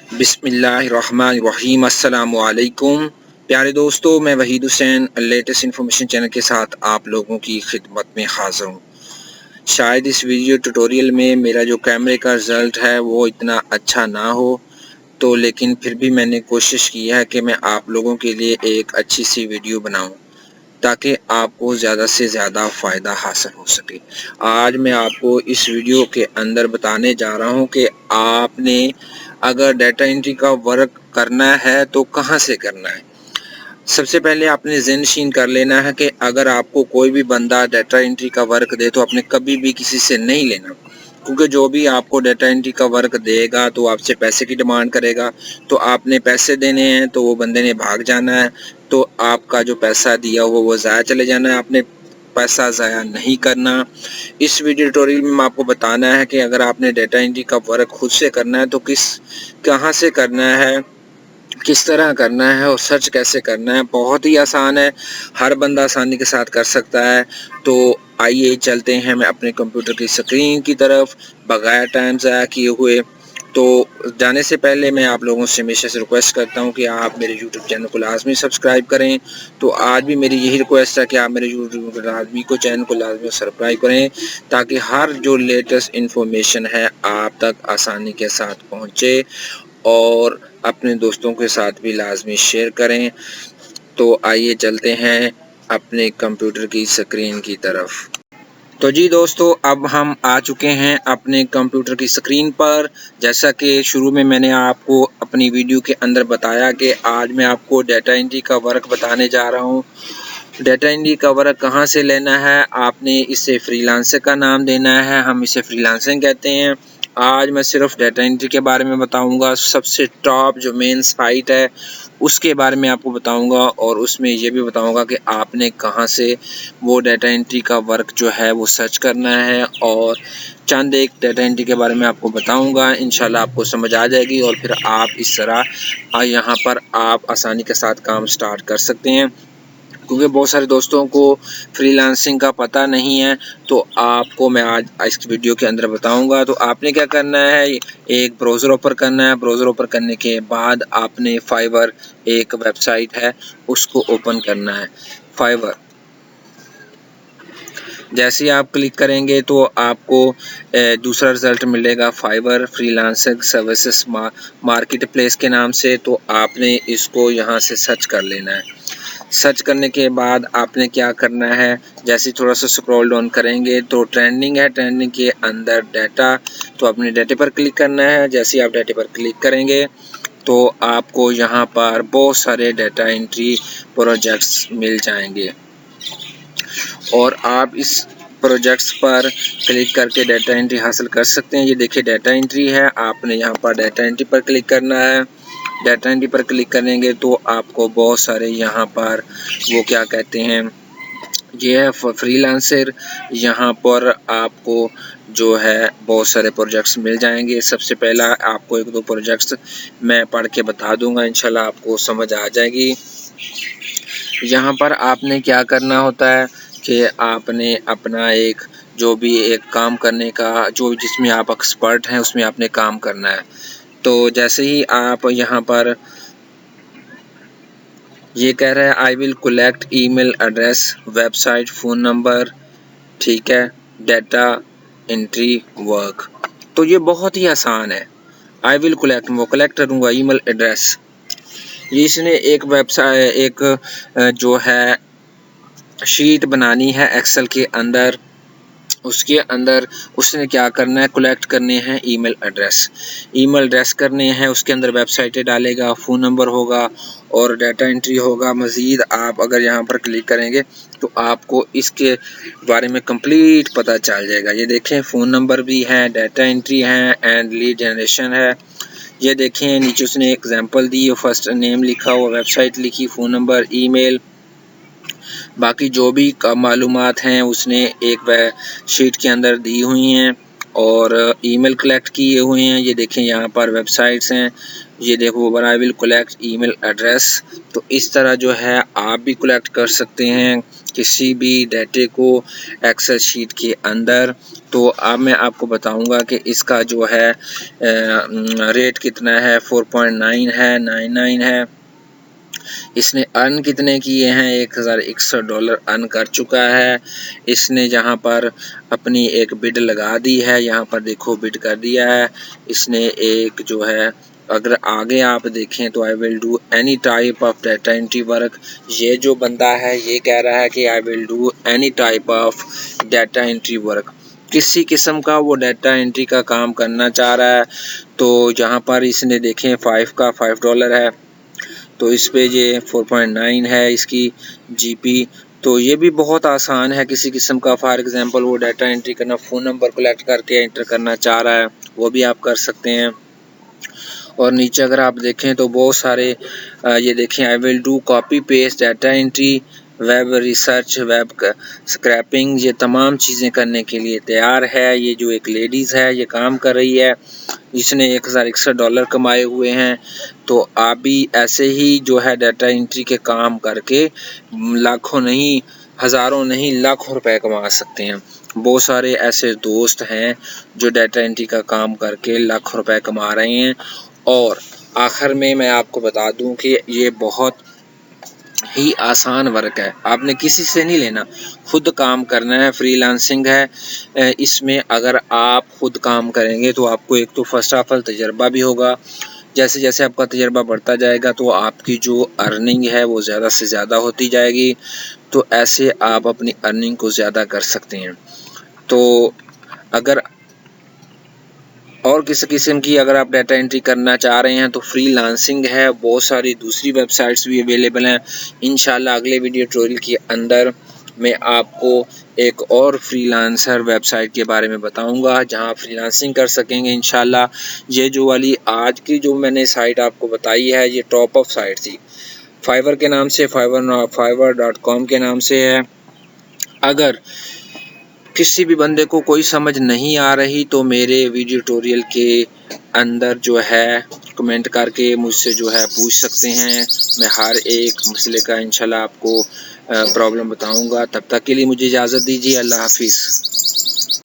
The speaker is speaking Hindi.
बिस्मिल्लाहिर्रहमानिर्रहीम। अस्सलामुअलैकुम प्यारे दोस्तों, मैं Waheed Hussain latest information channel के साथ आप लोगों की खिदमत में हाज़िर हूँ। शायद इस वीडियो ट्यूटोरियल में मेरा जो कैमरे का रिज़ल्ट है वो इतना अच्छा ना हो, तो लेकिन फिर भी मैंने कोशिश की है कि मैं आप लोगों के लिए एक अच्छी सी वीडियो बनाऊँ ताकि आपको ज़्यादा से ज़्यादा फ़ायदा हासिल हो सके। आज मैं आपको इस वीडियो के अंदर बताने जा रहा हूँ कि आपने अगर डाटा एंट्री का वर्क करना है तो कहाँ से करना है। सबसे पहले आपने ज़हनशीन कर लेना है कि अगर आपको कोई भी बंदा डाटा एंट्री का वर्क दे तो आपने कभी भी किसी से नहीं लेना, क्योंकि जो भी आपको डाटा एंट्री का वर्क देगा तो आपसे पैसे की डिमांड करेगा। तो आपने पैसे देने हैं तो वो बंदे ने भाग जाना है, तो आपका जो पैसा दिया हुआ वो ज़ाया चले जाना है। आपने पैसा ज़ाया नहीं करना। इस वीडियो ट्यूटोरियल में मैं आपको बताना है कि अगर आपने डाटा एंट्री का वर्क खुद से करना है तो कहाँ से करना है, किस तरह करना है और सर्च कैसे करना है। बहुत ही आसान है, हर बंदा आसानी के साथ कर सकता है। तो आइए चलते हैं मैं अपने कंप्यूटर की स्क्रीन की तरफ बगैर टाइम ज़ाया किए हुए। तो जाने से पहले मैं आप लोगों से हमेशा से रिक्वेस्ट करता हूं कि आप मेरे YouTube चैनल को लाजमी सब्सक्राइब करें। तो आज भी मेरी यही रिक्वेस्ट है कि आप मेरे YouTube चैनल को लाजमी सब्सक्राइब करें ताकि हर जो लेटेस्ट इन्फॉर्मेशन है आप तक आसानी के साथ पहुंचे, और अपने दोस्तों के साथ भी लाजमी शेयर करें। तो आइए चलते हैं अपने कंप्यूटर की स्क्रीन की तरफ। तो जी दोस्तों, अब हम आ चुके हैं अपने कंप्यूटर की स्क्रीन पर। जैसा कि शुरू में मैंने आपको अपनी वीडियो के अंदर बताया कि आज मैं आपको डाटा एंट्री का वर्क बताने जा रहा हूं। डाटा एंट्री का वर्क कहां से लेना है, आपने इसे फ्रीलांसर का नाम देना है, हम इसे फ्रीलांसिंग कहते हैं। आज मैं सिर्फ डाटा एंट्री के बारे में बताऊंगा। सबसे टॉप जो मेन साइट है उसके बारे में आपको बताऊंगा, और उसमें ये भी बताऊंगा कि आपने कहां से वो डाटा एंट्री का वर्क जो है वो सर्च करना है, और चंद एक डाटा एंट्री के बारे में आपको बताऊंगा। इंशाल्लाह आपको समझ आ जाएगी और फिर आप इस तरह यहाँ पर आप आसानी के साथ काम स्टार्ट कर सकते हैं। क्योंकि बहुत सारे दोस्तों को फ्रीलांसिंग का पता नहीं है, तो आपको मैं आज इस वीडियो के अंदर बताऊंगा। तो आपने क्या करना है, एक ब्राउज़र ओपन करना है। ब्राउज़र ओपन करने के बाद आपने फाइवर एक वेबसाइट है उसको ओपन करना है। फाइवर जैसे ही आप क्लिक करेंगे तो आपको दूसरा रिज़ल्ट मिलेगा, Fiverr freelancing services marketplace के नाम से। तो आपने इसको यहाँ से सर्च कर लेना है। सर्च करने के बाद आपने क्या करना है, जैसे थोड़ा सा स्क्रॉल डाउन करेंगे तो ट्रेंडिंग है, ट्रेंडिंग के अंदर डाटा, तो आपने डाटा पर क्लिक करना है। जैसे आप डाटा पर क्लिक करेंगे तो आपको यहाँ पर बहुत सारे डाटा एंट्री प्रोजेक्ट्स मिल जाएंगे, और आप इस प्रोजेक्ट्स पर क्लिक करके डाटा एंट्री हासिल कर सकते हैं। ये देखिए डाटा एंट्री है, आपने यहाँ पर डाटा एंट्री पर क्लिक करना है। डाटा एंट्री पर क्लिक करेंगे तो आपको बहुत सारे यहाँ पर वो क्या कहते हैं, ये है फ्रीलांसर। यहाँ पर आपको जो है बहुत सारे प्रोजेक्ट्स मिल जाएंगे। सबसे पहला आपको एक दो प्रोजेक्ट्स मैं पढ़ के बता दूंगा, इंशाल्लाह आपको समझ आ जाएगी। यहाँ पर आपने क्या करना होता है कि आपने अपना एक जो भी एक काम करने का जो जिसमें आप एक्सपर्ट हैं उसमें आपने काम करना है। तो जैसे ही आप यहाँ पर ये कह रहा है I will collect email address, website, phone number, ठीक है, डाटा एंट्री वर्क। तो ये बहुत ही आसान है। आई विल कलेक्ट, वो कलेक्ट करूँगा ईमेल एड्रेस। ये इसने एक वेबसाइट एक जो है शीट बनानी है एक्सेल के अंदर, उसके अंदर उसने क्या करना है, कलेक्ट करने हैं ईमेल एड्रेस करने हैं। उसके अंदर वेबसाइट डालेगा, फ़ोन नंबर होगा और डाटा एंट्री होगा। मज़ीद आप अगर यहाँ पर क्लिक करेंगे तो आपको इसके बारे में कंप्लीट पता चल जाएगा। ये देखें फ़ोन नंबर भी है, डाटा एंट्री है एंड लीड जनरेशन है। ये देखें नीचे उसने एग्जांपल दी, फर्स्ट नेम लिखा हुआ, वेबसाइट लिखी, फ़ोन नंबर, ईमेल, बाकी जो भी मालूमात हैं उसने एक शीट के अंदर दी हुई हैं। और ईमेल कलेक्ट किए हुए हैं। ये देखें यहाँ पर वेबसाइट्स हैं, ये देखो I will collect email address. तो इस तरह जो है आप भी कलेक्ट कर सकते हैं किसी भी डाटे को एक्सेल शीट के अंदर। तो अब मैं आपको बताऊंगा कि इसका जो है रेट कितना है, 4.9 है, 99 है। इसने अर्न कितने किए हैं, $1161 अर्न कर चुका है। इसने जहां पर अपनी एक बिड लगा दी है, यहाँ पर देखो बिड कर दिया है इसने एक जो है। अगर आगे आप देखें तो I will do any type of data entry work. ये जो बंदा है ये कह रहा है कि I will do any type of data entry work, किसी किस्म का वो डाटा एंट्री का काम करना चाह रहा है। तो यहाँ पर इसने देखें $5 है, तो इस पे ये 4.9 है इसकी जीपी। तो ये भी बहुत आसान है किसी किस्म का। फॉर एग्जांपल वो डाटा एंट्री करना, फ़ोन नंबर कलेक्ट करके एंटर करना चाह रहा है, वो भी आप कर सकते हैं। और नीचे अगर आप देखें तो बहुत सारे ये देखें, I will do copy paste data entry, web research, web scrapping, ये तमाम चीज़ें करने के लिए तैयार है। ये जो एक लेडीज़ है ये काम कर रही है, इसने $1061 कमाए हुए हैं। तो आप भी ऐसे ही जो है डाटा एंट्री के काम करके लाखों नहीं, हज़ारों नहीं, लाखों रुपए कमा सकते हैं। बहुत सारे ऐसे दोस्त हैं जो डाटा एंट्री का काम करके लाखों रुपए कमा रहे हैं। और आखिर में मैं आपको बता दूं कि ये बहुत ही आसान वर्क है, आपने किसी से नहीं लेना, खुद काम करना है। फ्रीलांसिंग है, इसमें अगर आप खुद काम करेंगे तो आपको एक तो फर्स्ट ऑफ ऑल तजर्बा भी होगा। जैसे जैसे आपका तजर्बा बढ़ता जाएगा तो आपकी जो अर्निंग है वो ज़्यादा से ज़्यादा होती जाएगी। तो ऐसे आप अपनी अर्निंग को ज़्यादा कर सकते हैं। तो अगर और किसी किस्म की अगर आप डाटा एंट्री करना चाह रहे हैं तो फ्रीलांसिंग है, बहुत सारी दूसरी वेबसाइट्स भी अवेलेबल हैं। इंशाल्लाह अगले वीडियो ट्यूटोरियल के अंदर मैं आपको एक और फ्रीलांसर वेबसाइट के बारे में बताऊंगा जहां आप फ्रीलांसिंग कर सकेंगे इंशाल्लाह। ये जो वाली आज की जो मैंने साइट आपको बताई है ये टॉप ऑफ साइट थी, फाइवर के नाम से, fiverr.com के नाम से है। अगर किसी भी बंदे को कोई समझ नहीं आ रही तो मेरे वीडियो ट्यूटोरियल के अंदर जो है कमेंट करके मुझसे जो है पूछ सकते हैं। मैं हर एक मसले का इंशाल्लाह आपको प्रॉब्लम बताऊंगा। तब तक के लिए मुझे इजाज़त दीजिए। अल्लाह हाफिज़।